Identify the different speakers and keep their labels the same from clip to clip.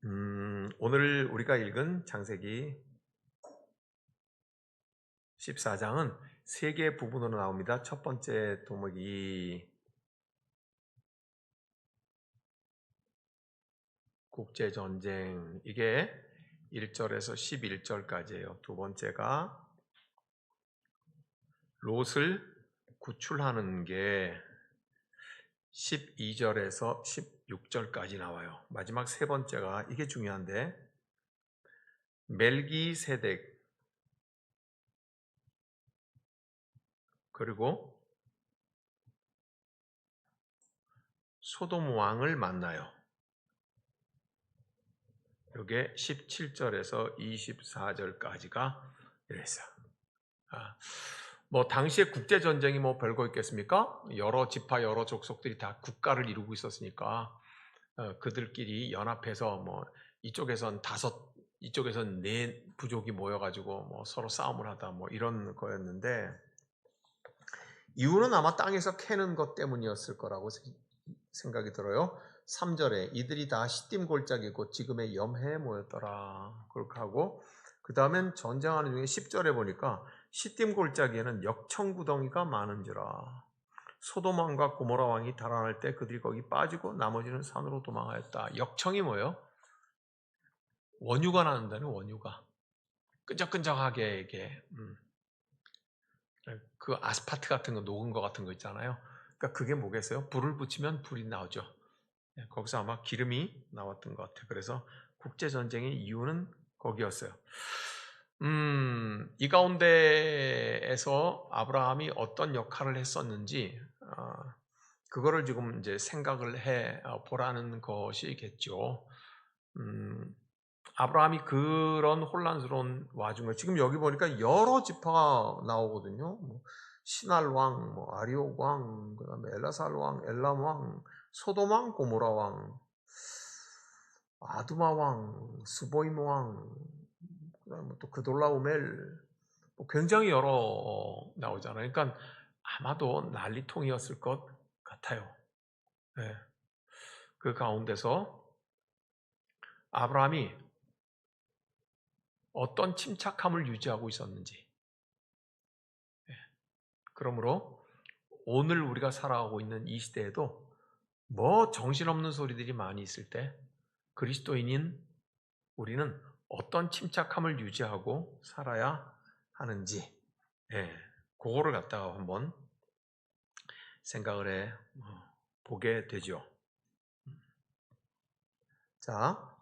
Speaker 1: 오늘 우리가 읽은 창세기 14장은 세 개의 부분으로 나옵니다. 첫 번째 도목이 국제전쟁, 이게 1절에서 11절까지예요. 두 번째가 롯을 구출하는 게 12절에서 16절까지 나와요. 마지막 세 번째가, 이게 중요한데, 멜기세덱, 그리고 소돔 왕을 만나요. 이게 17절에서 24절까지가 이랬어요. 당시에 국제 전쟁이 별거 있겠습니까? 여러 지파, 여러 족속들이 다 국가를 이루고 있었으니까 그들끼리 연합해서 이쪽에선 5, 이쪽에선 4 부족이 모여가지고 서로 싸움을 하다 이런 거였는데, 이유는 아마 땅에서 캐는 것 때문이었을 거라고 생각이 들어요. 3절에 이들이 다 시딤 골짜기고 지금의 염해에 모였더라. 그렇게 하고, 그 다음엔 전쟁하는 중에 10절에 보니까 시딤 골짜기에는 역청구덩이가 많은지라. 소돔 왕과 고모라 왕이 달아날 때 그들이 거기 빠지고 나머지는 산으로 도망하였다. 역청이 뭐예요? 원유가 나는다는, 원유가 끈적끈적하게 이게 그 아스파트 같은 거, 녹은 거 같은 거 있잖아요. 그러니까 그게 뭐겠어요? 불을 붙이면 불이 나오죠. 거기서 아마 기름이 나왔던 것 같아요. 그래서 국제전쟁의 이유는 거기였어요. 이 가운데에서 아브라함이 어떤 역할을 했었는지, 그거를 지금 이제 생각을 해 보라는 것이겠죠. 아브라함이 그런 혼란스러운 와중에, 지금 여기 보니까 여러 지파가 나오거든요. 시날 왕, 아리옥 왕, 그다음에 엘라살 왕, 엘람 왕, 소돔 왕, 고모라 왕, 아두마 왕, 스보임 왕, 그다음에 또 그돌라오멜, 굉장히 여러 나오잖아요. 그러니까 아마도 난리통이었을 것 같아요. 네. 그 가운데서 아브라함이 어떤 침착함을 유지하고 있었는지, 그러므로 오늘 우리가 살아가고 있는 이 시대에도 정신없는 소리들이 많이 있을 때 그리스도인인 우리는 어떤 침착함을 유지하고 살아야 하는지, 그거를 갖다가 한번 생각을 해 보게 되죠. 자,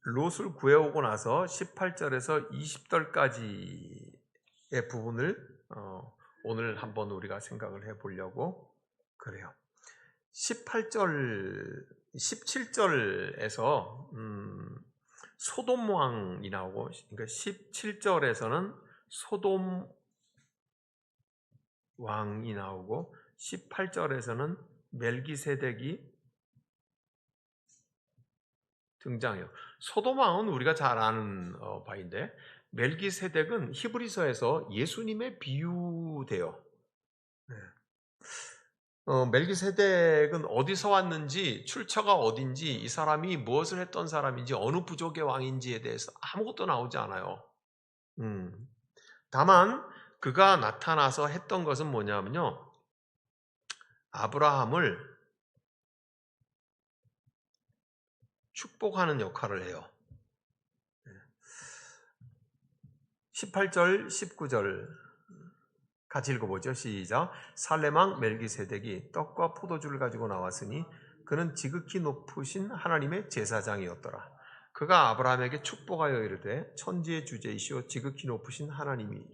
Speaker 1: 롯을 구해오고 나서 18절에서 20절까지의 부분을 오늘 한번 우리가 생각을 해보려고 그래요. 17절에서 소돔 왕이 나오고, 그러니까 17절에서는 소돔 왕이 나오고 18절에서는 멜기세덱이 등장해요. 소돔 왕은 우리가 잘 아는 바인데, 멜기세덱은 히브리서에서 예수님에 비유돼요. 네. 멜기세덱은 어디서 왔는지, 출처가 어딘지, 이 사람이 무엇을 했던 사람인지, 어느 부족의 왕인지에 대해서 아무것도 나오지 않아요. 다만 그가 나타나서 했던 것은 뭐냐면요, 아브라함을 축복하는 역할을 해요. 18절, 19절 같이 읽어보죠. 시작. 살레망 멜기세덱이 떡과 포도주를 가지고 나왔으니 그는 지극히 높으신 하나님의 제사장이었더라. 그가 아브라함에게 축복하여 이르되 천지의 주제이시오 지극히 높으신 하나님이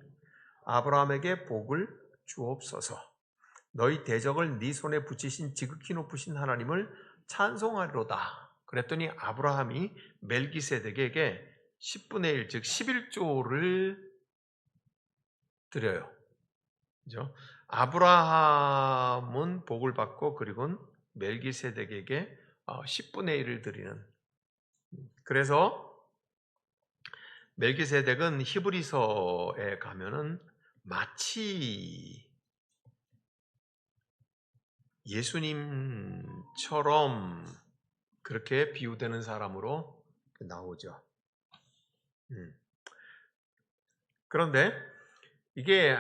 Speaker 1: 아브라함에게 복을 주옵소서. 너희 대적을 네 손에 붙이신 지극히 높으신 하나님을 찬송하리로다. 그랬더니 아브라함이 멜기세덱에게 10분의 1, 즉 11조를 드려요. 그죠? 아브라함은 복을 받고, 그리고 멜기세덱에게 10분의 1을 드리는. 그래서 멜기세덱은 히브리서에 가면은 마치 예수님처럼 그렇게 비유되는 사람으로 나오죠. 그런데 이게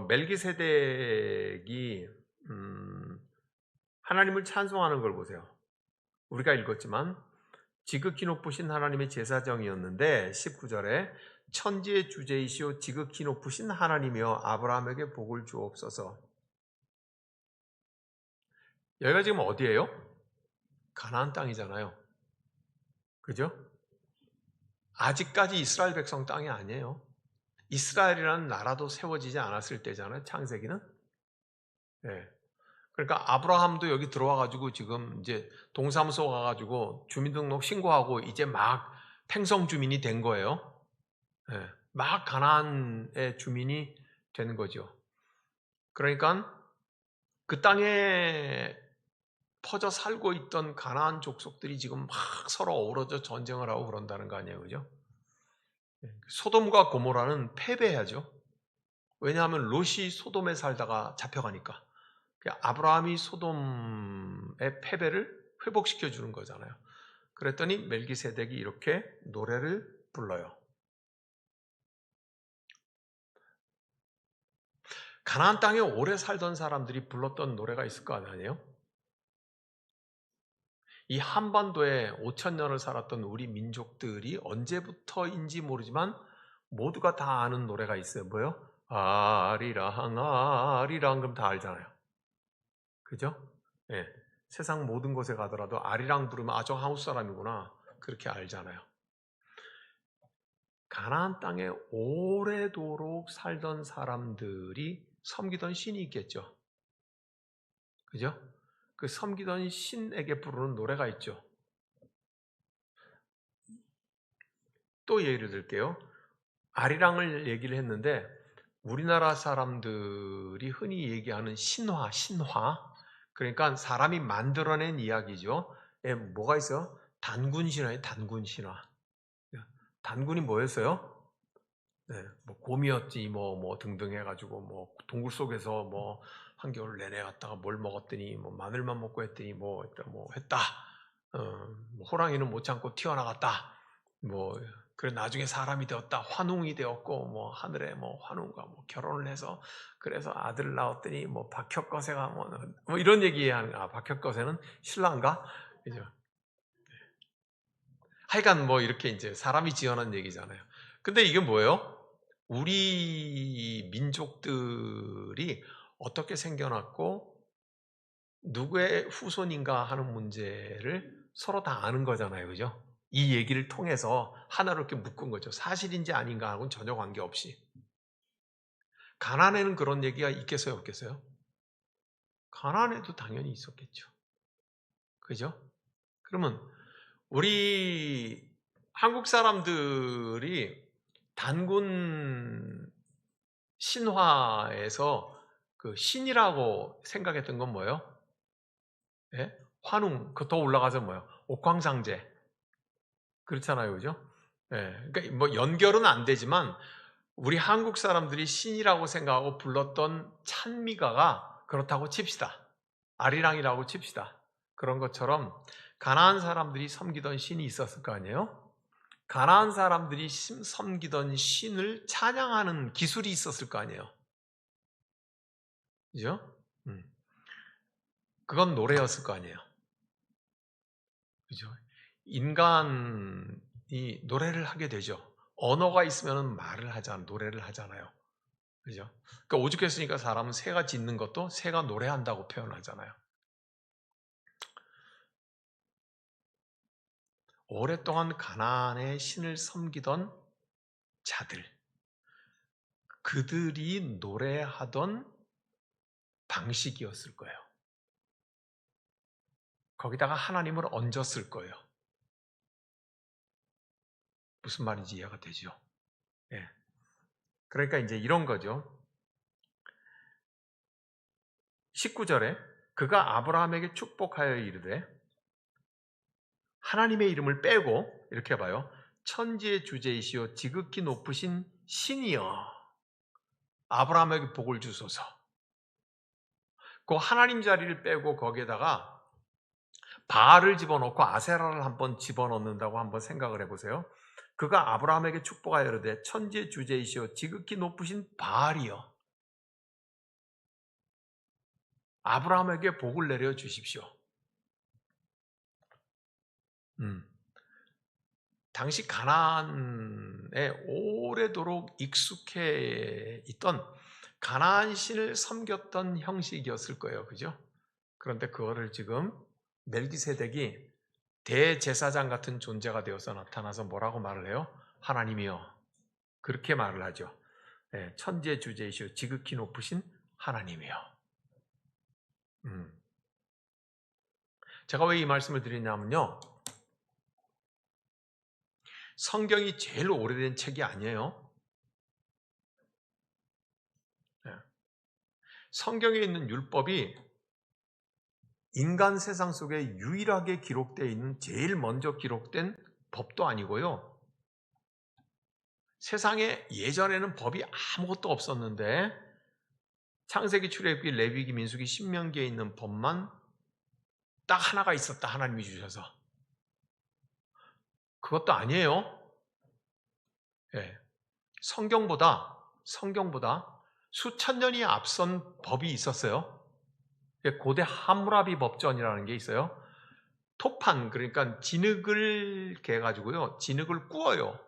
Speaker 1: 멜기세덱이 하나님을 찬송하는 걸 보세요. 우리가 읽었지만 지극히 높으신 하나님의 제사장이었는데 19절에 천지의 주제이시오 지극히 높으신 하나님이여 아브라함에게 복을 주옵소서. 여기가 지금 어디예요? 가나안 땅이잖아요. 그죠? 아직까지 이스라엘 백성 땅이 아니에요. 이스라엘이라는 나라도 세워지지 않았을 때잖아요. 창세기는. 네. 그러니까 아브라함도 여기 들어와가지고 지금 이제 동사무소 가가지고 주민등록 신고하고 이제 막 팽성 주민이 된 거예요. 네. 막 가나안의 주민이 되는 거죠. 그러니까 그 땅에 퍼져 살고 있던 가나안 족속들이 지금 막 서로 어우러져 전쟁을 하고 그런다는 거 아니에요, 그죠? 소돔과 고모라는 패배하죠. 왜냐하면 롯이 소돔에 살다가 잡혀가니까. 아브라함이 소돔의 패배를 회복시켜 주는 거잖아요. 그랬더니 멜기세덱이 이렇게 노래를 불러요. 가나안 땅에 오래 살던 사람들이 불렀던 노래가 있을 거 아니에요? 이 한반도에 5,000년을 살았던 우리 민족들이 언제부터인지 모르지만 모두가 다 아는 노래가 있어요. 뭐요? 아리랑 아리랑 그럼 다 알잖아요. 그죠? 예. 세상 모든 곳에 가더라도 아리랑 부르면 아, 저 한국 사람이구나 그렇게 알잖아요. 가나안 땅에 오래도록 살던 사람들이 섬기던 신이 있겠죠. 그죠? 그 섬기던 신에게 부르는 노래가 있죠. 또 예를 들게요. 아리랑을 얘기를 했는데 우리나라 사람들이 흔히 얘기하는 신화. 그러니까 사람이 만들어낸 이야기죠. 예, 뭐가 있어요? 단군 신화예요. 단군 신화. 단군이 뭐였어요? 네, 뭐 곰이었지 뭐 등등 해가지고 뭐 동굴 속에서 뭐 한겨울 내내 갔다가 뭘 먹었더니 뭐 마늘만 먹고 했더니 뭐 했다. 뭐 호랑이는 못 참고 튀어나갔다. 뭐 그래 나중에 사람이 되었다. 환웅이 되었고 뭐 하늘에 뭐 환웅과 뭐 결혼을 해서 그래서 아들을 낳았더니 뭐 박혁거세가 뭐 이런 얘기하는 박혁거세는 신랑가 그죠? 하여간 뭐 이렇게 이제 사람이 지어낸 얘기잖아요. 근데 이게 뭐예요? 우리 민족들이 어떻게 생겨났고 누구의 후손인가 하는 문제를 서로 다 아는 거잖아요. 그죠? 이 얘기를 통해서 하나로 이렇게 묶은 거죠. 사실인지 아닌가 하고는 전혀 관계없이. 가나안에는 그런 얘기가 있겠어요? 없겠어요? 가나안에도 당연히 있었겠죠. 그죠? 그러면 우리 한국 사람들이 단군 신화에서 그 신이라고 생각했던 건 뭐예요? 예? 환웅, 그 더 올라가서 뭐예요? 옥황상제. 그렇잖아요, 그죠? 예. 그러니까 뭐 연결은 안 되지만 우리 한국 사람들이 신이라고 생각하고 불렀던 찬미가가 그렇다고 칩시다. 아리랑이라고 칩시다. 그런 것처럼 가나안 사람들이 섬기던 신이 있었을 거 아니에요? 가나안 사람들이 섬기던 신을 찬양하는 기술이 있었을 거 아니에요? 그죠? 그건 노래였을 거 아니에요? 그죠? 인간이 노래를 하게 되죠. 언어가 있으면 말을 하잖아요. 노래를 하잖아요. 그죠? 그러니까 오죽했으니까 사람은 새가 짖는 것도 새가 노래한다고 표현하잖아요. 오랫동안 가나안의 신을 섬기던 자들, 그들이 노래하던 방식이었을 거예요. 거기다가 하나님을 얹었을 거예요. 무슨 말인지 이해가 되죠? 예. 그러니까 이제 이런 거죠. 19절에 그가 아브라함에게 축복하여 이르되 하나님의 이름을 빼고 이렇게 봐요. 천지의 주제이시오 지극히 높으신 신이여 아브라함에게 복을 주소서. 그 하나님 자리를 빼고 거기에다가 바알을 집어넣고 아세라를 한번 집어넣는다고 한번 생각을 해보세요. 그가 아브라함에게 축복하여 이르되 천지의 주제이시오 지극히 높으신 바알이여 아브라함에게 복을 내려 주십시오. 당시 가나안에 오래도록 익숙해 있던 가나안 신을 섬겼던 형식이었을 거예요. 그죠? 그런데 그거를 지금 멜기세덱이 대제사장 같은 존재가 되어서 나타나서 뭐라고 말을 해요? 하나님이여. 그렇게 말을 하죠. 네, 천지의 주제이시오 지극히 높으신 하나님이여. 제가 왜 이 말씀을 드리냐면요. 성경이 제일 오래된 책이 아니에요. 네. 성경에 있는 율법이 인간 세상 속에 유일하게 기록되어 있는 제일 먼저 기록된 법도 아니고요. 세상에 예전에는 법이 아무것도 없었는데 창세기, 출애굽기, 레위기, 민수기, 신명기에 있는 법만 딱 하나가 있었다. 하나님이 주셔서. 그것도 아니에요. 네. 성경보다 수천 년이 앞선 법이 있었어요. 고대 함무라비 법전이라는 게 있어요. 토판, 그러니까 진흙을 개가지고요. 진흙을 구워요.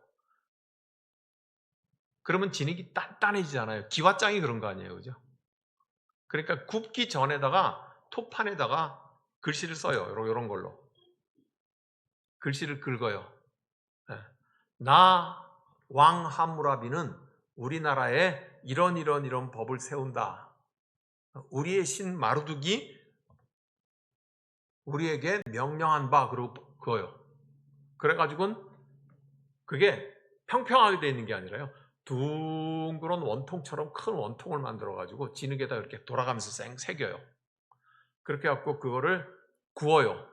Speaker 1: 그러면 진흙이 단단해지잖아요. 기와장이 그런 거 아니에요. 그죠? 그러니까 굽기 전에다가 토판에다가 글씨를 써요. 이런 걸로. 글씨를 긁어요. 네. 나 왕 함무라비는 우리나라에 이런 법을 세운다. 우리의 신 마루둑이 우리에게 명령한 바 그거요. 그래가지고는 그게 평평하게 되어 있는 게 아니라요. 둥그런 원통처럼 큰 원통을 만들어가지고 진흙에다 이렇게 돌아가면서 새겨요. 그렇게 해갖고 그거를 구워요.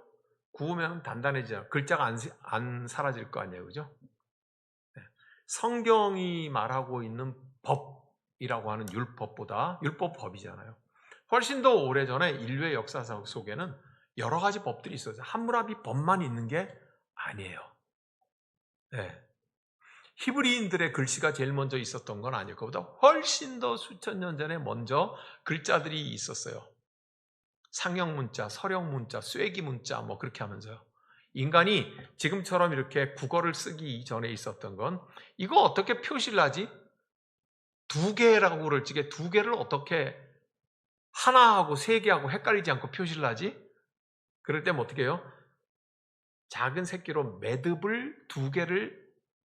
Speaker 1: 구우면 단단해지잖아요. 글자가 안 사라질 거 아니에요. 그죠? 네. 성경이 말하고 있는 법이라고 하는 율법보다 율법이잖아요. 훨씬 더 오래전에 인류의 역사 속에는 여러 가지 법들이 있어요. 함무라비 법만 있는 게 아니에요. 네. 히브리인들의 글씨가 제일 먼저 있었던 건 아니에요. 그보다 훨씬 더 수천 년 전에 먼저 글자들이 있었어요. 상형문자, 서령문자, 쐐기문자 뭐 그렇게 하면서요. 인간이 지금처럼 이렇게 국어를 쓰기 이전에 있었던 건 이거 어떻게 표시를 하지? 두 개라고 그럴지게 두 개를 어떻게 하나하고 세 개하고 헷갈리지 않고 표시를 하지? 그럴 때면 어떻게 해요? 작은 새끼로 매듭을 두 개를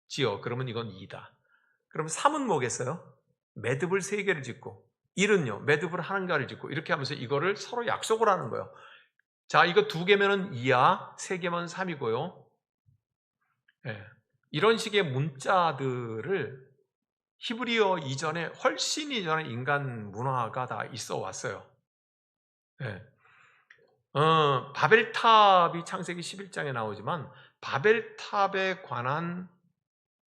Speaker 1: 지어. 그러면 이건 2다. 그럼 3은 뭐겠어요? 매듭을 3개를 짓고 1은요. 매듭을 1개를 짓고 이렇게 하면서 이거를 서로 약속을 하는 거예요. 자, 이거 2개면은 2야. 3개면 3이고요. 네. 이런 식의 문자들을 히브리어 이전에 훨씬 이전에 인간 문화가 다 있어 왔어요. 네. 바벨탑이 창세기 11장에 나오지만 바벨탑에 관한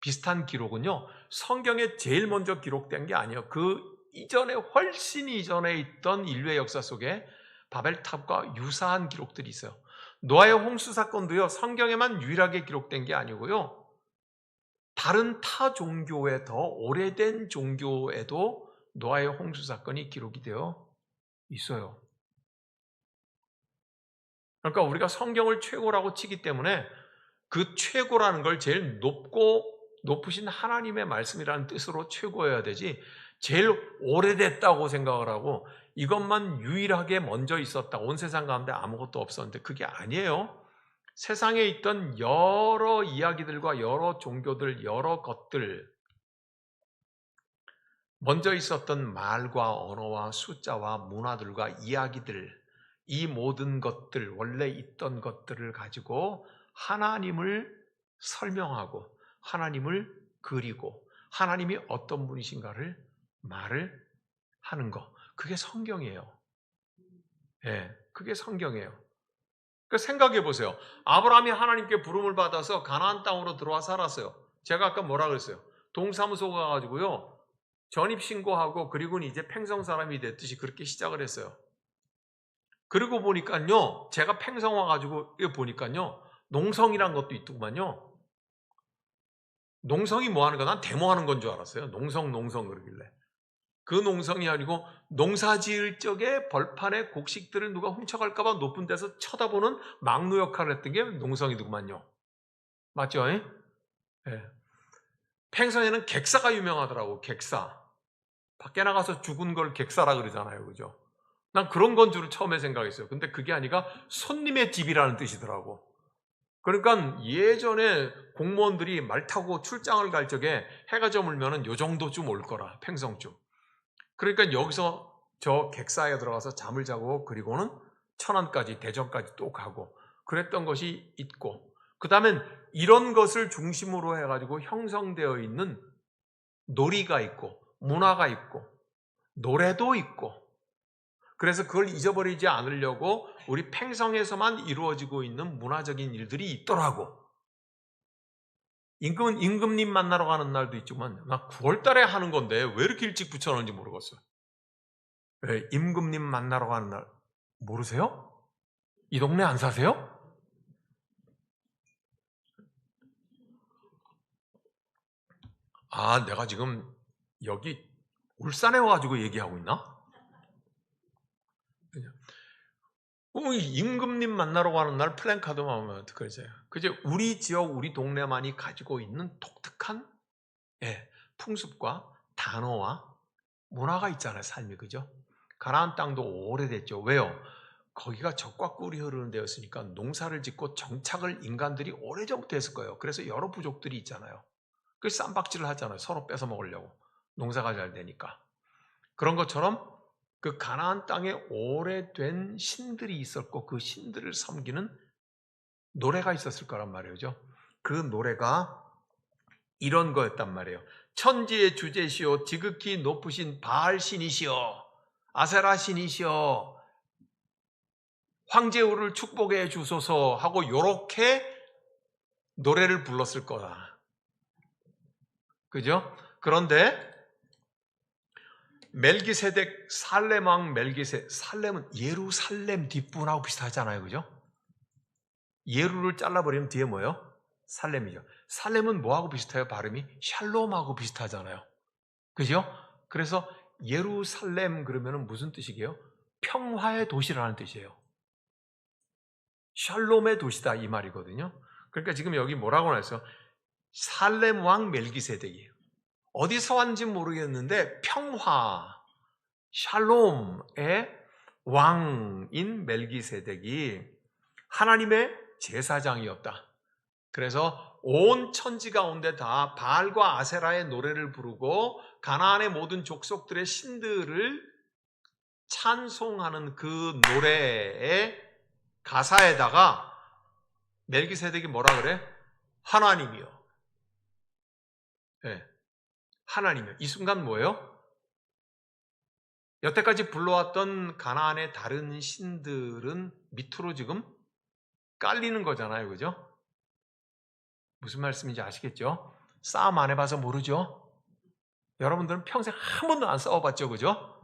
Speaker 1: 비슷한 기록은요, 성경에 제일 먼저 기록된 게 아니에요. 그 이전에 훨씬 이전에 있던 인류의 역사 속에 바벨탑과 유사한 기록들이 있어요. 노아의 홍수 사건도요, 성경에만 유일하게 기록된 게 아니고요, 다른 타 종교의 더 오래된 종교에도 노아의 홍수 사건이 기록이 되어 있어요. 그러니까 우리가 성경을 최고라고 치기 때문에 그 최고라는 걸 제일 높으신 하나님의 말씀이라는 뜻으로 최고여야 되지, 제일 오래됐다고 생각을 하고 이것만 유일하게 먼저 있었다, 온 세상 가운데 아무것도 없었는데 그게 아니에요. 세상에 있던 여러 이야기들과 여러 종교들, 여러 것들, 먼저 있었던 말과 언어와 숫자와 문화들과 이야기들, 이 모든 것들, 원래 있던 것들을 가지고 하나님을 설명하고 하나님을 그리고 하나님이 어떤 분이신가를 말을 하는 거, 그게 성경이에요. 예, 그게 성경이에요. 그러니까 생각해 보세요. 아브라함이 하나님께 부름을 받아서 가나안 땅으로 들어와 살았어요. 제가 아까 뭐라 그랬어요? 동사무소 가가지고요, 전입신고하고 그리고는 이제 팽성 사람이 됐듯이 그렇게 시작을 했어요. 그리고 보니까요, 제가 팽성 와가지고 이거 보니까요, 농성이란 것도 있더구만요. 농성이 뭐 하는 거? 난 데모하는 건 줄 알았어요. 농성 그러길래. 그 농성이 아니고 농사 지을 적에 벌판에 곡식들을 누가 훔쳐갈까봐 높은 데서 쳐다보는 막루 역할을 했던 게 농성이더구만요. 맞죠? 예. 팽성에는 객사가 유명하더라고. 객사. 밖에 나가서 죽은 걸 객사라 그러잖아요. 그죠? 난 그런 건 줄 처음에 생각했어요. 근데 그게 아니라 손님의 집이라는 뜻이더라고. 그러니까 예전에 공무원들이 말 타고 출장을 갈 적에 해가 저물면은 요 정도쯤 올 거라, 팽성쯤. 그러니까 여기서 저 객사에 들어가서 잠을 자고, 그리고는 천안까지, 대전까지 또 가고 그랬던 것이 있고, 그 다음엔 이런 것을 중심으로 해가지고 형성되어 있는 놀이가 있고, 문화가 있고, 노래도 있고, 그래서 그걸 잊어버리지 않으려고 우리 팽성에서만 이루어지고 있는 문화적인 일들이 있더라고. 임금님 만나러 가는 날도 있지만, 나 9월 달에 하는 건데 왜 이렇게 일찍 붙여놓은지 모르겠어요. 왜? 임금님 만나러 가는 날. 모르세요? 이 동네 안 사세요? 아, 내가 지금 여기 울산에 와가지고 얘기하고 있나? 임금님 만나러 가는 날 플랜카드만 하면 어떡하세요? 그죠? 우리 지역, 우리 동네만이 가지고 있는 독특한 풍습과 단어와 문화가 있잖아요, 삶이. 그죠? 가나안 땅도 오래됐죠. 왜요? 거기가 적과 꿀이 흐르는 데였으니까 농사를 짓고 정착을 인간들이 오래전부터 했을 거예요. 그래서 여러 부족들이 있잖아요. 그래서 쌈박질을 하잖아요. 서로 뺏어 먹으려고. 농사가 잘 되니까. 그런 것처럼 그 가나안 땅에 오래된 신들이 있었고, 그 신들을 섬기는 노래가 있었을 거란 말이죠. 그 노래가 이런 거였단 말이에요. 천지의 주제시오, 지극히 높으신 바알 신이시여, 아세라 신이시여, 황제우를 축복해 주소서 하고 요렇게 노래를 불렀을 거다. 그죠? 그런데 멜기세덱, 살렘 왕 멜기세덱, 살렘은 예루살렘 뒷분하고 비슷하잖아요. 그죠? 예루를 잘라버리면 뒤에 뭐예요? 살렘이죠. 살렘은 뭐하고 비슷해요? 발음이? 샬롬하고 비슷하잖아요. 그죠? 그래서 예루살렘 그러면 무슨 뜻이게요? 평화의 도시라는 뜻이에요. 샬롬의 도시다 이 말이거든요. 그러니까 지금 여기 뭐라고 나왔어요? 살렘 왕 멜기세덱이에요. 어디서 왔는지 모르겠는데 평화, 샬롬의 왕인 멜기세덱이 하나님의 제사장이었다. 그래서 온 천지 가운데 다 바알과 아세라의 노래를 부르고 가나안의 모든 족속들의 신들을 찬송하는 그 노래의 가사에다가 멜기세덱이 뭐라 그래? 하나님이요. 네. 하나님이요. 이 순간 뭐예요? 여태까지 불러왔던 가나안의 다른 신들은 밑으로 지금 깔리는 거잖아요. 그죠? 무슨 말씀인지 아시겠죠? 싸움 안 해봐서 모르죠? 여러분들은 평생 한 번도 안 싸워봤죠? 그죠?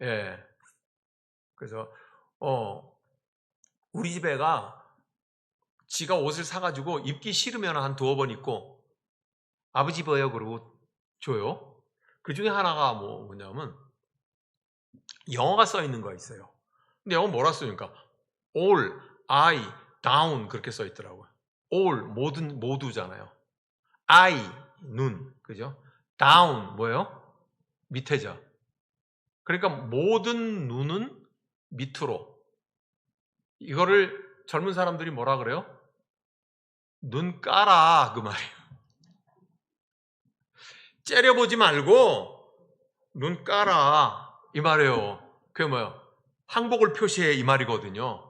Speaker 1: 예. 그래서, 우리 집 애가 지가 옷을 사가지고 입기 싫으면 한 두어 번 입고, 아버지 입어요. 그러고 줘요. 그 중에 하나가 뭐냐면, 영어가 써 있는 거 있어요. 근데 영어 뭐라 쓰니까 all, I, down 그렇게 써 있더라고요. all 모두잖아요. I 눈 그죠? down 뭐예요? 밑에죠. 그러니까 모든 눈은 밑으로. 이거를 젊은 사람들이 뭐라 그래요? 눈 까라 그 말이에요. 째려보지 말고 눈 까라 이 말이에요. 그게 뭐예요? 항복을 표시해 이 말이거든요.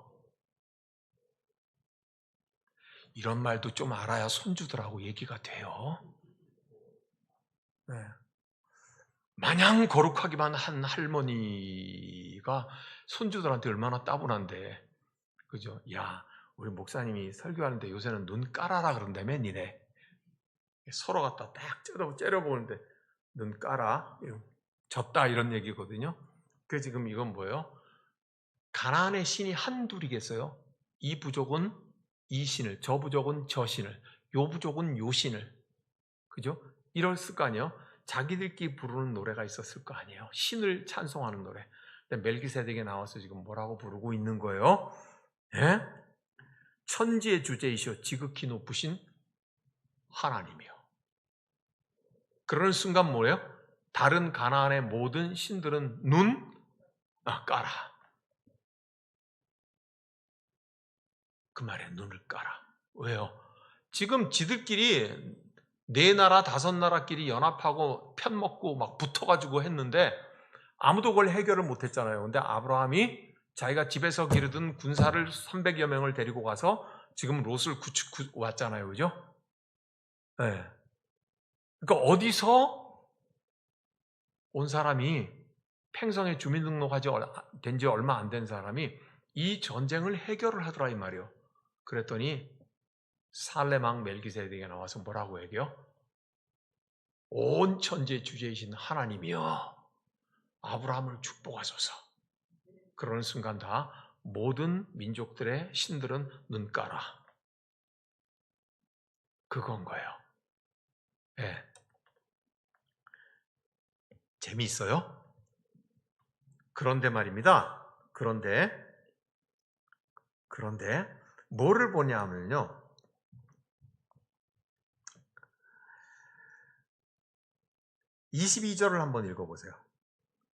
Speaker 1: 이런 말도 좀 알아야 손주들하고 얘기가 돼요. 네. 마냥 거룩하기만 한 할머니가 손주들한테 얼마나 따분한데, 그죠? 야, 우리 목사님이 설교하는데 요새는 눈 깔아라 그런다며, 니네. 서로 갖다 딱 째려보는데, 눈 깔아. 졌다, 이런 얘기거든요. 그 지금 이건 뭐예요? 가나안의 신이 한둘이겠어요? 이 부족은 이 신을, 저 부족은 저 신을, 요 부족은 요 신을, 그죠? 이랬을 거 아니에요? 자기들끼리 부르는 노래가 있었을 거 아니에요? 신을 찬송하는 노래. 근데 멜기세덱에 나와서 지금 뭐라고 부르고 있는 거예요? 예? 천지의 주제이시오 지극히 높으신 하나님이요. 그러는 순간 뭐예요? 다른 가나안의 모든 신들은 눈 까라. 그 말에 눈을 까라. 왜요? 지금 지들끼리 4나라 5나라끼리 연합하고 편먹고 막 붙어가지고 했는데 아무도 그걸 해결을 못했잖아요. 근데 아브라함이 자기가 집에서 기르던 군사를 300여 명을 데리고 가서 지금 롯을 구축 왔잖아요. 그죠? 네. 그러니까 어디서 온 사람이 팽성에 주민등록하지 된 지 얼마 안 된 사람이 이 전쟁을 해결을 하더라 이 말이에요. 그랬더니 살렘 왕 멜기세덱에 나와서 뭐라고 얘기해요? 온 천지의 주제이신 하나님이여 아브라함을 축복하소서. 그러는 순간 다 모든 민족들의 신들은 눈 까라. 그건 거예요. 네. 재미있어요? 그런데 말입니다. 그런데 뭐를 보냐 하면요. 22절을 한번 읽어보세요.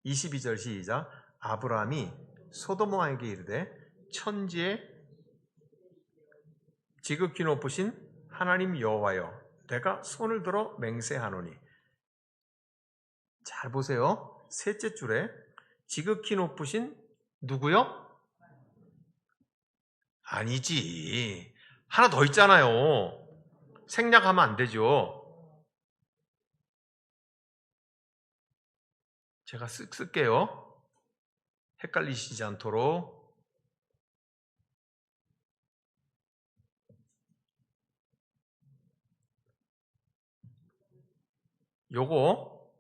Speaker 1: 22절 시작. 아브라함이 소돔 왕에게 이르되 천지의 지극히 높으신 하나님 여호와여 내가 손을 들어 맹세하노니. 잘 보세요. 셋째 줄에 지극히 높으신 누구요? 아니지. 하나 더 있잖아요. 생략하면 안 되죠. 제가 쓸게요. 헷갈리시지 않도록. 요거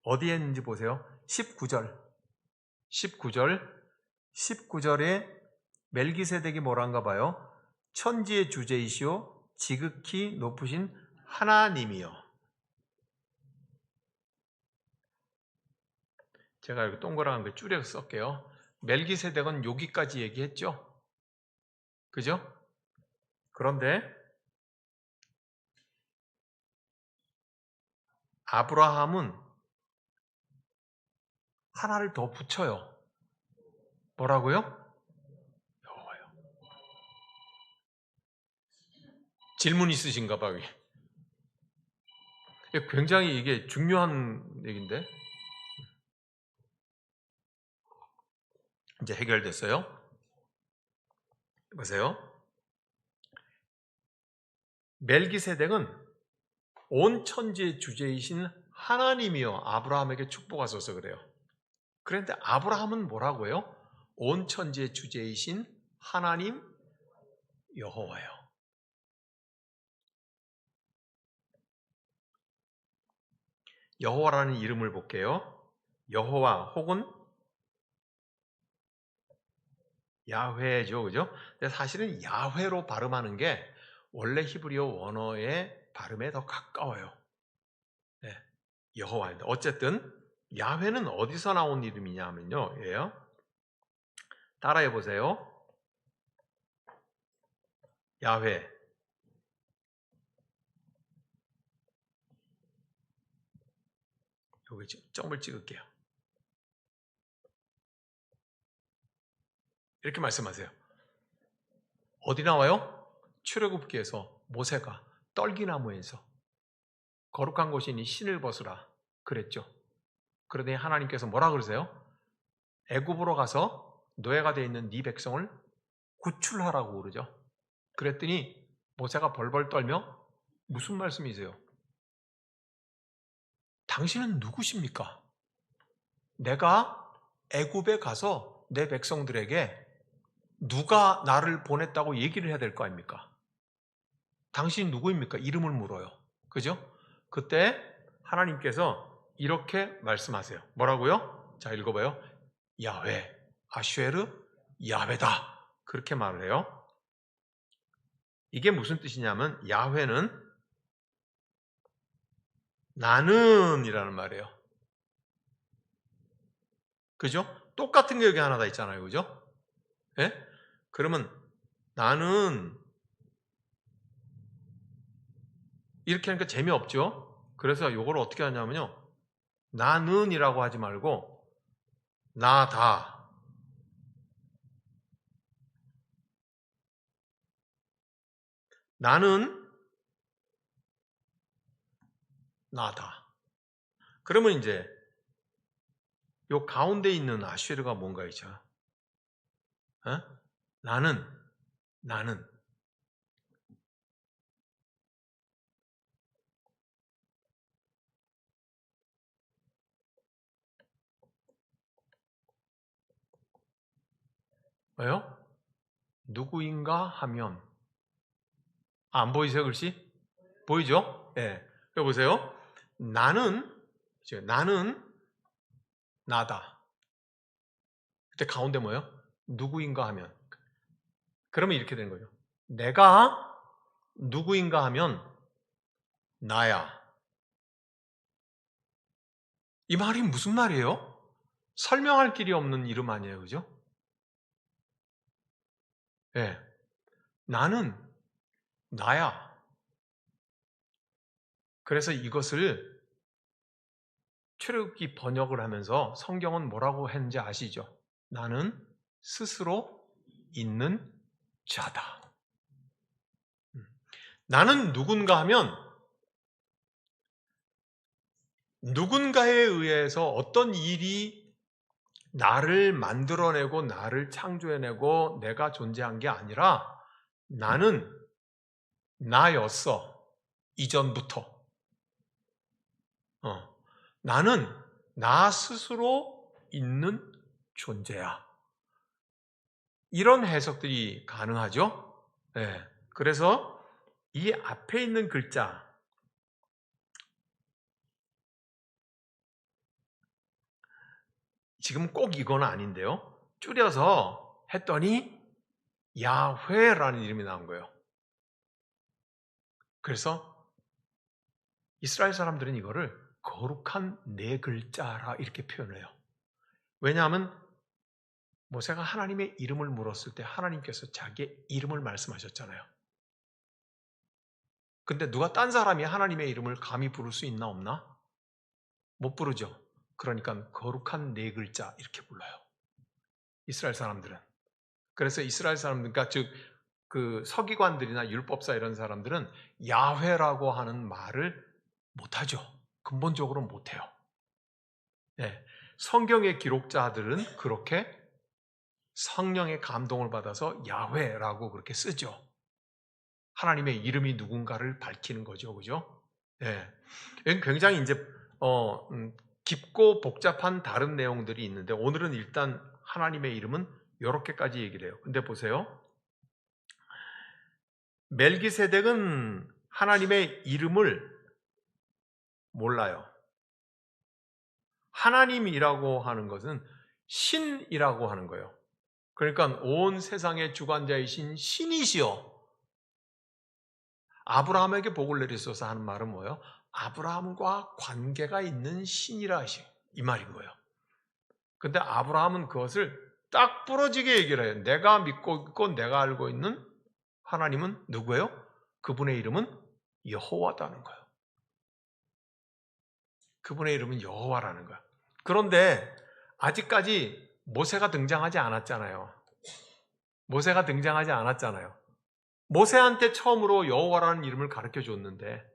Speaker 1: 어디에 있는지 보세요. 19절에 멜기세덱이 뭐란가 봐요. 천지의 주제이시오 지극히 높으신 하나님이요. 제가 여기 동그란 거 줄여서 쓸게요. 멜기세덱은 여기까지 얘기했죠. 그죠? 그런데 아브라함은 하나를 더 붙여요. 뭐라고요? 여호와요. 질문 있으신가 봐요. 굉장히 이게 중요한 얘기인데. 이제 해결됐어요. 보세요. 멜기세덱은 온 천지의 주제이신 하나님이여 아브라함에게 축복하소서 그래요. 그런데 아브라함은 뭐라고요? 온 천지의 주제이신 하나님 여호와요. 여호와라는 이름을 볼게요. 여호와 혹은 야훼죠, 그죠? 근데 사실은 야훼로 발음하는 게 원래 히브리어 원어의 발음에 더 가까워요. 네, 여호와인데 어쨌든 야훼는 어디서 나온 이름이냐 하면요, 예요. 따라해 보세요. 야훼. 여기 점을 찍을게요. 이렇게 말씀하세요. 어디 나와요? 출애굽기에서 모세가 떨기나무에서 거룩한 곳이니 신을 벗으라 그랬죠. 그러더니 하나님께서 뭐라 그러세요? 애굽으로 가서 노예가 되어 있는 네 백성을 구출하라고 그러죠. 그랬더니 모세가 벌벌 떨며 무슨 말씀이세요? 당신은 누구십니까? 내가 애굽에 가서 내 백성들에게 누가 나를 보냈다고 얘기를 해야 될 거 아닙니까? 당신이 누구입니까? 이름을 물어요. 그죠? 그때 하나님께서 이렇게 말씀하세요. 뭐라고요? 자, 읽어봐요. 야훼, 아슈에르, 야훼다. 그렇게 말을 해요. 이게 무슨 뜻이냐면 야훼는 나는 이라는 말이에요. 그죠? 똑같은 게 여기 하나 다 있잖아요. 그죠? 예? 그러면 나는 이렇게 하니까 재미없죠? 그래서 이걸 어떻게 하냐면요. 나는 이라고 하지 말고 나다. 나는 나다. 그러면 이제 요 가운데 있는 아쉐르가 뭔가 있죠? 어? 나는 왜요? 누구인가 하면 안 보이세요 글씨? 보이죠? 예. 네. 여기 보세요. 나는 나다. 그때 가운데 뭐예요? 누구인가 하면. 그러면 이렇게 되는 거죠. 내가 누구인가 하면 나야. 이 말이 무슨 말이에요? 설명할 길이 없는 이름 아니에요. 그죠? 예. 네. 나는 나야. 그래서 이것을 출애굽기 번역을 하면서 성경은 뭐라고 했는지 아시죠? 나는 스스로 있는 자다. 나는 누군가 하면 누군가에 의해서 어떤 일이 나를 만들어내고 나를 창조해내고 내가 존재한 게 아니라 나는 나였어. 이전부터. 나는 나 스스로 있는 존재야. 이런 해석들이 가능하죠? 네. 그래서 이 앞에 있는 글자, 지금 꼭 이건 아닌데요. 줄여서 했더니 야훼라는 이름이 나온 거예요. 그래서 이스라엘 사람들은 이거를 거룩한 네 글자라 이렇게 표현해요. 왜냐하면 모세가 하나님의 이름을 물었을 때 하나님께서 자기의 이름을 말씀하셨잖아요. 근데 누가 딴 사람이 하나님의 이름을 감히 부를 수 있나 없나? 못 부르죠. 그러니까 거룩한 네 글자 이렇게 불러요. 이스라엘 사람들은. 그래서 이스라엘 사람들, 그러니까 즉 그 서기관들이나 율법사 이런 사람들은 야훼라고 하는 말을 못하죠. 근본적으로 못해요. 네. 성경의 기록자들은 그렇게 성령의 감동을 받아서 야훼라고 그렇게 쓰죠. 하나님의 이름이 누군가를 밝히는 거죠, 그죠? 네. 굉장히 이제 깊고 복잡한 다른 내용들이 있는데 오늘은 일단 하나님의 이름은 이렇게까지 얘기를 해요. 근데 보세요. 멜기세덱은 하나님의 이름을 몰라요. 하나님이라고 하는 것은 신이라고 하는 거예요. 그러니까 온 세상의 주관자이신 신이시여. 아브라함에게 복을 내리소서 하는 말은 뭐예요? 아브라함과 관계가 있는 신이라 이 말인 거예요. 근데 아브라함은 그것을 딱 부러지게 얘기를 해요. 내가 믿고 있고 내가 알고 있는 하나님은 누구예요? 그분의 이름은 여호와다는 거예요. 그분의 이름은 여호와라는 거예요. 그런데 아직까지 모세가 등장하지 않았잖아요. 모세가 등장하지 않았잖아요. 모세한테 처음으로 여호와라는 이름을 가르쳐 줬는데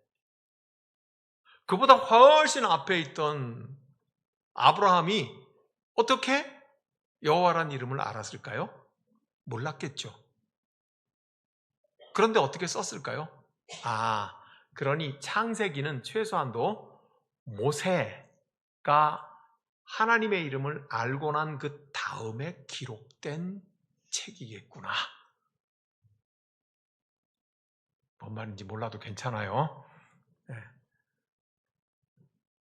Speaker 1: 그보다 훨씬 앞에 있던 아브라함이 어떻게 여호와라는 이름을 알았을까요? 몰랐겠죠. 그런데 어떻게 썼을까요? 그러니 창세기는 최소한도 모세가 하나님의 이름을 알고 난 그 다음에 기록된 책이겠구나. 뭔 말인지 몰라도 괜찮아요. 네.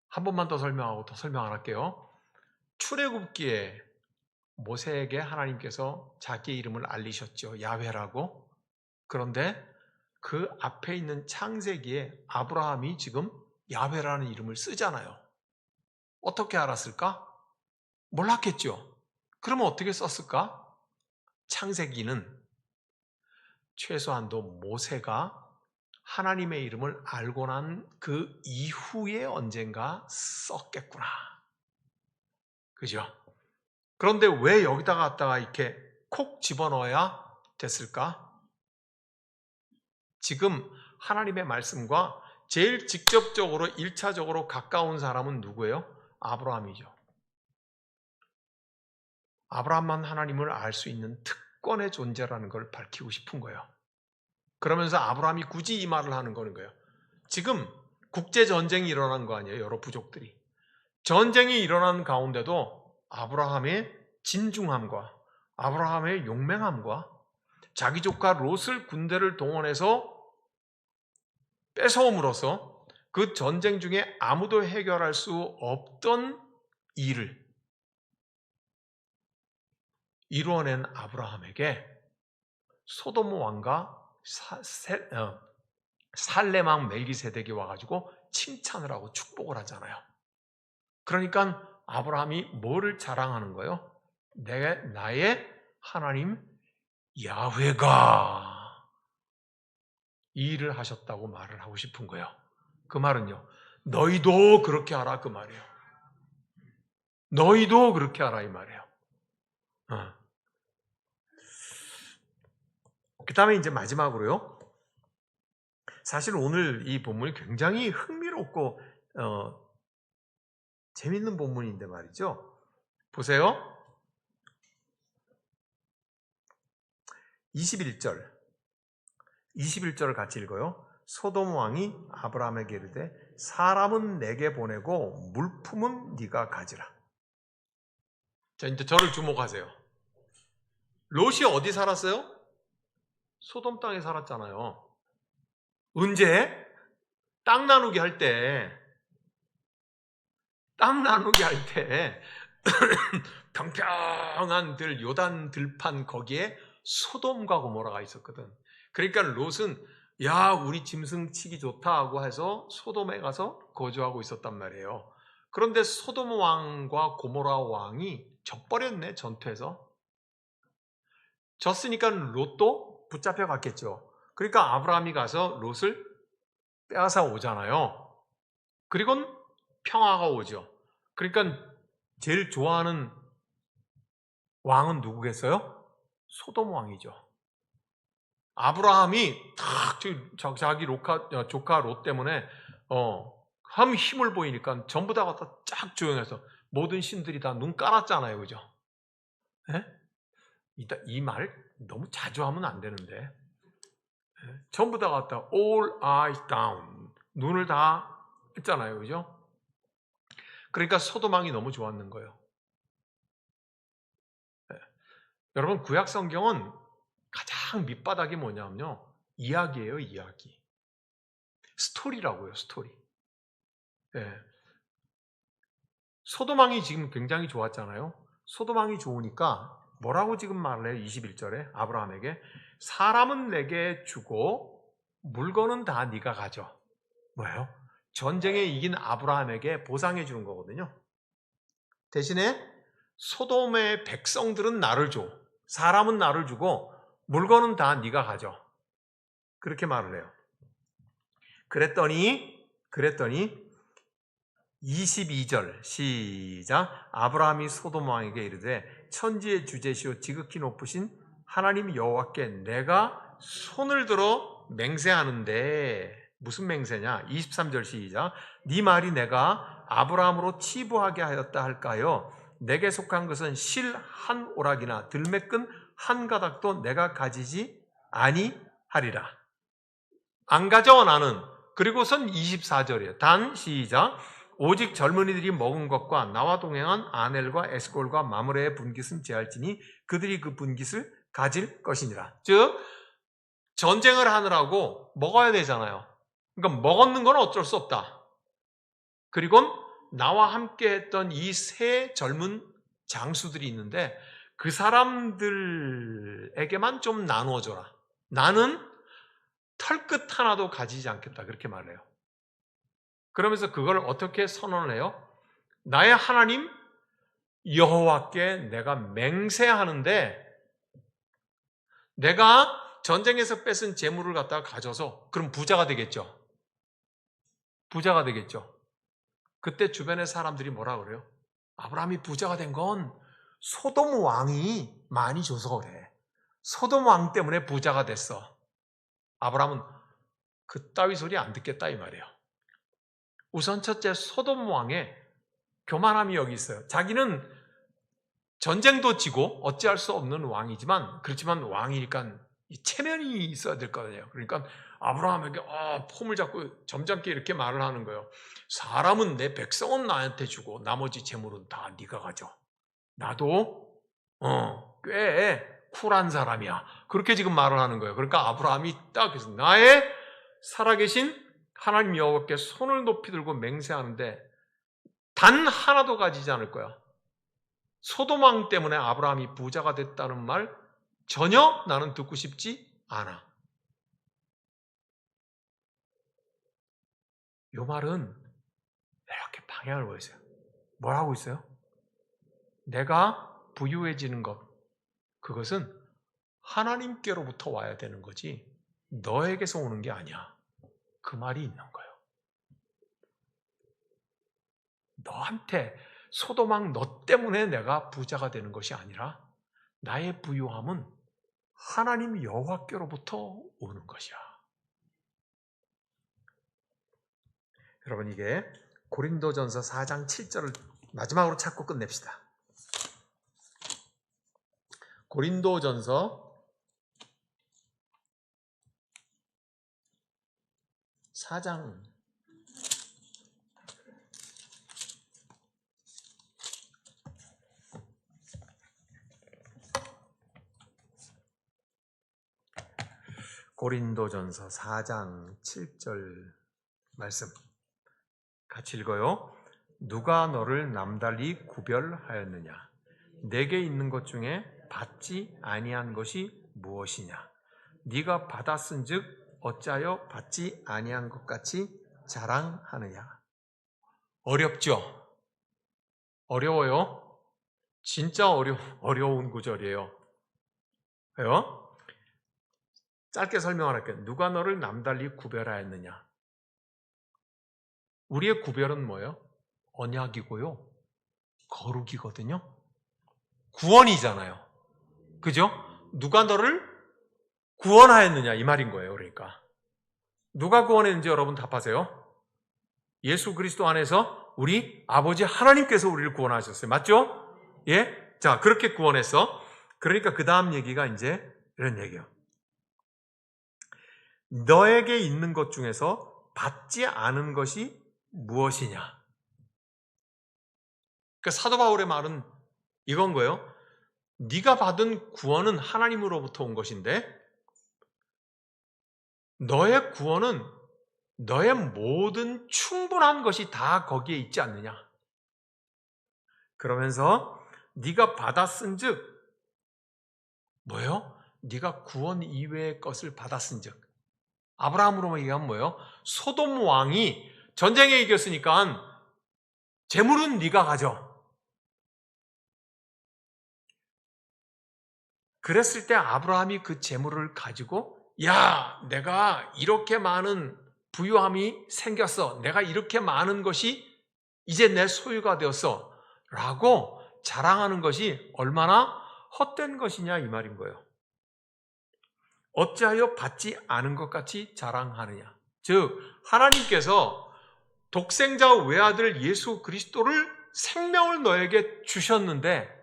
Speaker 1: 한 번만 더 설명하고 더 설명 안 할게요. 출애굽기에 모세에게 하나님께서 자기의 이름을 알리셨죠. 야훼라고. 그런데 그 앞에 있는 창세기에 아브라함이 지금 야훼라는 이름을 쓰잖아요. 어떻게 알았을까? 몰랐겠죠. 그러면 어떻게 썼을까? 창세기는 최소한도 모세가 하나님의 이름을 알고 난 그 이후에 언젠가 썼겠구나. 그죠? 그런데 왜 여기다가 갖다가 이렇게 콕 집어넣어야 됐을까? 지금 하나님의 말씀과 제일 직접적으로 1차적으로 가까운 사람은 누구예요? 아브라함이죠. 아브라함만 하나님을 알 수 있는 특권의 존재라는 걸 밝히고 싶은 거예요. 그러면서 아브라함이 굳이 이 말을 하는 거예요. 지금 국제전쟁이 일어난 거 아니에요? 여러 부족들이. 전쟁이 일어난 가운데도 아브라함의 진중함과 아브라함의 용맹함과 자기 조카 롯을 군대를 동원해서 뺏어옴으로써 그 전쟁 중에 아무도 해결할 수 없던 일을 이루어낸 아브라함에게 소돔 왕과 살렘 왕 멜기세덱이 와가지고 칭찬을 하고 축복을 하잖아요. 그러니까 아브라함이 뭐를 자랑하는 거예요? 나의 하나님 야훼가 이 일을 하셨다고 말을 하고 싶은 거예요. 그 말은요, 너희도 그렇게 하라 그 말이에요. 너희도 그렇게 하라 이 말이에요. 그 다음에 이제 마지막으로요. 사실 오늘 이 본문이 굉장히 흥미롭고 재밌는 본문인데 말이죠. 보세요. 21절을 같이 읽어요. 소돔 왕이 아브라함에게 이르되 사람은 내게 보내고 물품은 네가 가지라. 자, 이제 저를 주목하세요. 롯이 어디 살았어요? 소돔 땅에 살았잖아요. 언제? 땅 나누기 할 때 평평한 요단 들판 거기에 소돔과 고모라가 있었거든. 그러니까 롯은 야 우리 짐승 치기 좋다 하고 해서 소돔에 가서 거주하고 있었단 말이에요. 그런데 소돔 왕과 고모라 왕이 져버렸네. 전투에서. 졌으니까 롯도 붙잡혀 갔겠죠. 그러니까 아브라함이 가서 롯을 빼앗아 오잖아요. 그리고는 평화가 오죠. 그러니까 제일 좋아하는 왕은 누구겠어요? 소돔 왕이죠. 아브라함이 자기 조카 롯 때문에 한 힘을 보이니까 전부 다 갖다 쫙 조용해서 모든 신들이 다 눈 깔았잖아요. 그죠? 이 말 너무 자주 하면 안 되는데 전부 다 갖다 all eyes down 눈을 다 했잖아요. 그죠? 그러니까 소돔 왕이 너무 좋았는 거예요. 여러분 구약 성경은 가장 밑바닥이 뭐냐면요. 이야기예요. 이야기. 스토리라고요. 스토리. 소돔 왕이 지금 굉장히 좋았잖아요. 소돔 왕이 좋으니까 뭐라고 지금 말을 해요? 21절에 아브라함에게 사람은 내게 주고 물건은 다 네가 가져. 뭐예요? 전쟁에 이긴 아브라함에게 보상해 주는 거거든요. 대신에 소돔의 백성들은 나를 줘. 사람은 나를 주고 물건은 다 네가 가져. 그렇게 말을 해요. 그랬더니 22절 시작. 아브라함이 소돔 왕에게 이르되 천지의 주제시오 지극히 높으신 하나님 여호와께 내가 손을 들어 맹세하는데 무슨 맹세냐? 23절 시작. 네 말이 내가 아브라함으로 치부하게 하였다 할까요? 내게 속한 것은 실 한 오락이나 들매끈 한 가닥도 내가 가지지 아니하리라. 안 가져 나는. 그리고선 24절이에요. 단 시작. 오직 젊은이들이 먹은 것과 나와 동행한 아넬과 에스골과 마므레의 분깃은 제할지니 그들이 그 분깃을 가질 것이니라. 즉 전쟁을 하느라고 먹어야 되잖아요. 그러니까 먹었는 건 어쩔 수 없다. 그리고 나와 함께 했던 이 세 젊은 장수들이 있는데 그 사람들에게만 좀 나누어줘라. 나는 털끝 하나도 가지지 않겠다. 그렇게 말해요. 그러면서 그걸 어떻게 선언을 해요? 나의 하나님 여호와께 내가 맹세하는데, 내가 전쟁에서 뺏은 재물을 갖다가 가져서, 그럼 부자가 되겠죠. 부자가 되겠죠. 그때 주변의 사람들이 뭐라 그래요? 아브라함이 부자가 된 건 소돔 왕이 많이 줘서 그래. 소돔 왕 때문에 부자가 됐어. 아브라함은 그따위 소리 안 듣겠다 이 말이에요. 우선 첫째, 소돔 왕의 교만함이 여기 있어요. 자기는 전쟁도 지고 어찌할 수 없는 왕이지만, 그렇지만 왕이니까 체면이 있어야 될 거 아니에요. 그러니까 아브라함에게 폼을 잡고 점잖게 이렇게 말을 하는 거예요. 사람은 내 백성은 나한테 주고 나머지 재물은 다 네가 가져. 나도 꽤 쿨한 사람이야. 그렇게 지금 말을 하는 거예요. 그러니까 아브라함이 딱 그래서 나의 살아계신 하나님 여호와께 손을 높이 들고 맹세하는데 단 하나도 가지지 않을 거야. 소돔 왕 때문에 아브라함이 부자가 됐다는 말 전혀 나는 듣고 싶지 않아. 이 말은 이렇게 방향을 보여줘요. 뭐라고 있어요? 내가 부유해지는 것, 그것은 하나님께로부터 와야 되는 거지 너에게서 오는 게 아니야. 그 말이 있는 거예요. 너한테 소돔왕 너 때문에 내가 부자가 되는 것이 아니라 나의 부유함은 하나님 여호와께로부터 오는 것이야. 여러분, 이게 고린도전서 4장 7절을 마지막으로 찾고 끝냅시다. 고린도전서 4장 7절 말씀 같이 읽어요. 누가 너를 남달리 구별하였느냐? 내게 있는 것 중에 받지 아니한 것이 무엇이냐? 네가 받았은즉 어찌하여 받지 아니한 것 같이 자랑하느냐? 어렵죠? 어려워요? 진짜 어려운 구절이에요. 왜요? 짧게 설명할게요. 누가 너를 남달리 구별하였느냐? 우리의 구별은 뭐예요? 언약이고요. 거룩이거든요. 구원이잖아요. 그죠? 누가 너를 구원하였느냐 이 말인 거예요. 그러니까 누가 구원했는지 여러분 답하세요. 예수 그리스도 안에서 우리 아버지 하나님께서 우리를 구원하셨어요. 맞죠? 예? 자, 그렇게 구원했어. 그러니까 그 다음 얘기가 이제 이런 얘기예요. 너에게 있는 것 중에서 받지 않은 것이 무엇이냐? 그러니까 사도 바울의 말은 이건 거예요. 네가 받은 구원은 하나님으로부터 온 것인데 너의 구원은 너의 모든 충분한 것이 다 거기에 있지 않느냐? 그러면서 네가 받았은즉 뭐예요? 네가 구원 이외의 것을 받았은즉 아브라함으로 얘기하면 뭐예요? 소돔 왕이 전쟁에 이겼으니까 재물은 네가 가져. 그랬을 때 아브라함이 그 재물을 가지고 야, 내가 이렇게 많은 부유함이 생겼어. 내가 이렇게 많은 것이 이제 내 소유가 되었어. 라고 자랑하는 것이 얼마나 헛된 것이냐 이 말인 거예요. 어찌하여 받지 않은 것 같이 자랑하느냐. 즉 하나님께서 독생자 외아들 예수 그리스도를 생명을 너에게 주셨는데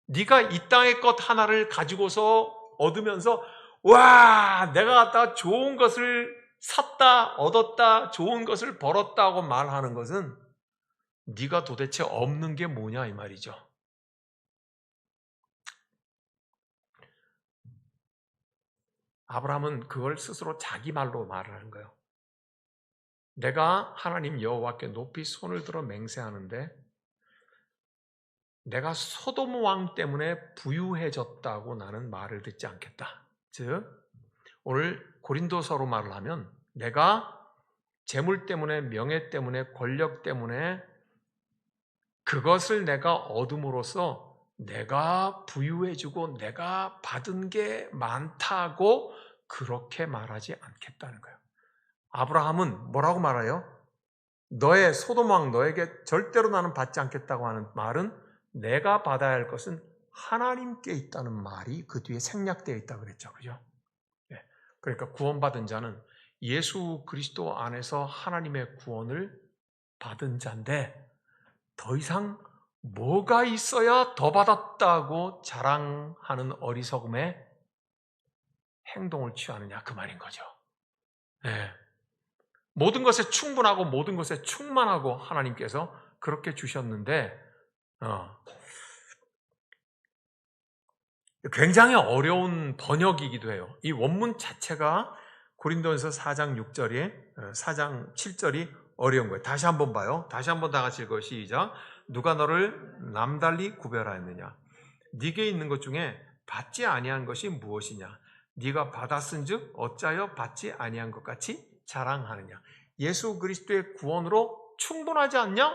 Speaker 1: 네가 이 땅의 것 하나를 가지고서 얻으면서 와, 내가 갖다 좋은 것을 샀다, 얻었다, 좋은 것을 벌었다고 말하는 것은 네가 도대체 없는 게 뭐냐 이 말이죠. 아브라함은 그걸 스스로 자기 말로 말을 하는 거예요. 내가 하나님 여호와께 높이 손을 들어 맹세하는데 내가 소돔 왕 때문에 부유해졌다고 나는 말을 듣지 않겠다. 즉 오늘 고린도서로 말을 하면 내가 재물 때문에, 명예 때문에, 권력 때문에 그것을 내가 얻음으로써 내가 부유해지고 내가 받은 게 많다고 그렇게 말하지 않겠다는 거예요. 아브라함은 뭐라고 말해요? 너의 소돔 왕 너에게 절대로 나는 받지 않겠다고 하는 말은 내가 받아야 할 것은 하나님께 있다는 말이 그 뒤에 생략되어 있다고 그랬죠. 그죠? 네. 그러니까 구원받은 자는 예수 그리스도 안에서 하나님의 구원을 받은 자인데 더 이상 뭐가 있어야 더 받았다고 자랑하는 어리석음의 행동을 취하느냐 그 말인 거죠. 네. 모든 것에 충분하고 모든 것에 충만하고 하나님께서 그렇게 주셨는데 굉장히 어려운 번역이기도 해요. 이 원문 자체가 고린도전서 4장 7절이 어려운 거예요. 다시 한번 봐요. 다시 한번 다 같이 읽어요. 시작. 누가 너를 남달리 구별하였느냐? 네게 있는 것 중에 받지 아니한 것이 무엇이냐? 네가 받았은즉 어찌하여 받지 아니한 것 같이 자랑하느냐? 예수 그리스도의 구원으로 충분하지 않냐?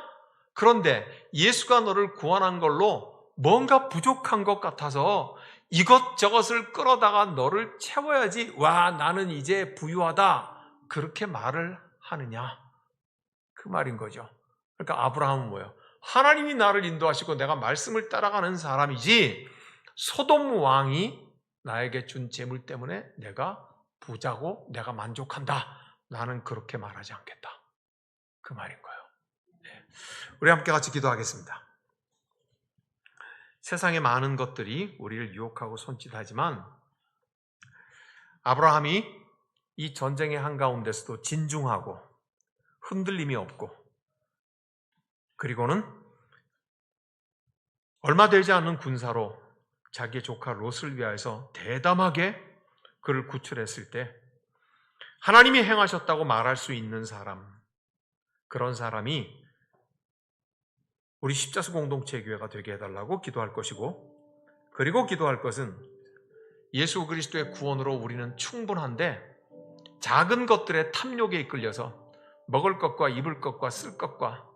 Speaker 1: 그런데 예수가 너를 구원한 걸로 뭔가 부족한 것 같아서 이것저것을 끌어다가 너를 채워야지 와 나는 이제 부유하다 그렇게 말을 하느냐? 그 말인 거죠. 그러니까 아브라함은 뭐예요? 하나님이 나를 인도하시고 내가 말씀을 따라가는 사람이지 소돔 왕이 나에게 준 재물 때문에 내가 부자고 내가 만족한다. 나는 그렇게 말하지 않겠다. 그 말인 거예요. 네. 우리 함께 같이 기도하겠습니다. 세상의 많은 것들이 우리를 유혹하고 손짓하지만 아브라함이 이 전쟁의 한가운데서도 진중하고 흔들림이 없고 그리고는 얼마 되지 않은 군사로 자기의 조카 롯을 위하여서 대담하게 그를 구출했을 때 하나님이 행하셨다고 말할 수 있는 사람, 그런 사람이 우리 십자수 공동체 교회가 되게 해달라고 기도할 것이고 그리고 기도할 것은 예수 그리스도의 구원으로 우리는 충분한데 작은 것들의 탐욕에 이끌려서 먹을 것과 입을 것과 쓸 것과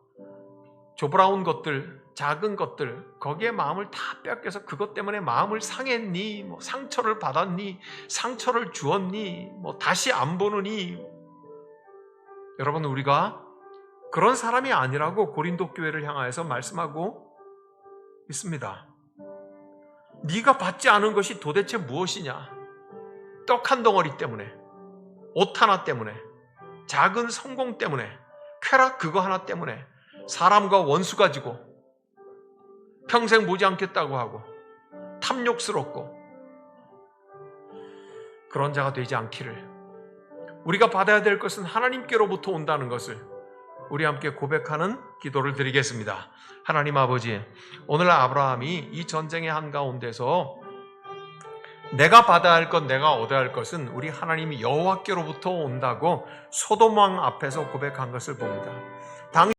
Speaker 1: 조브라운 것들, 작은 것들 거기에 마음을 다 뺏겨서 그것 때문에 마음을 상했니? 상처를 받았니? 상처를 주었니? 다시 안 보느니? 여러분 우리가 그런 사람이 아니라고 고린도 교회를 향하여서 말씀하고 있습니다. 네가 받지 않은 것이 도대체 무엇이냐? 떡 한 덩어리 때문에, 옷 하나 때문에, 작은 성공 때문에, 쾌락 그거 하나 때문에 사람과 원수 가지고 평생 보지 않겠다고 하고 탐욕스럽고 그런 자가 되지 않기를 우리가 받아야 될 것은 하나님께로부터 온다는 것을 우리 함께 고백하는 기도를 드리겠습니다. 하나님 아버지, 오늘 아브라함이 이 전쟁의 한가운데서 내가 받아야 할 것, 내가 얻어야 할 것은 우리 하나님 여호와께로부터 온다고 소돔 왕 앞에서 고백한 것을 봅니다.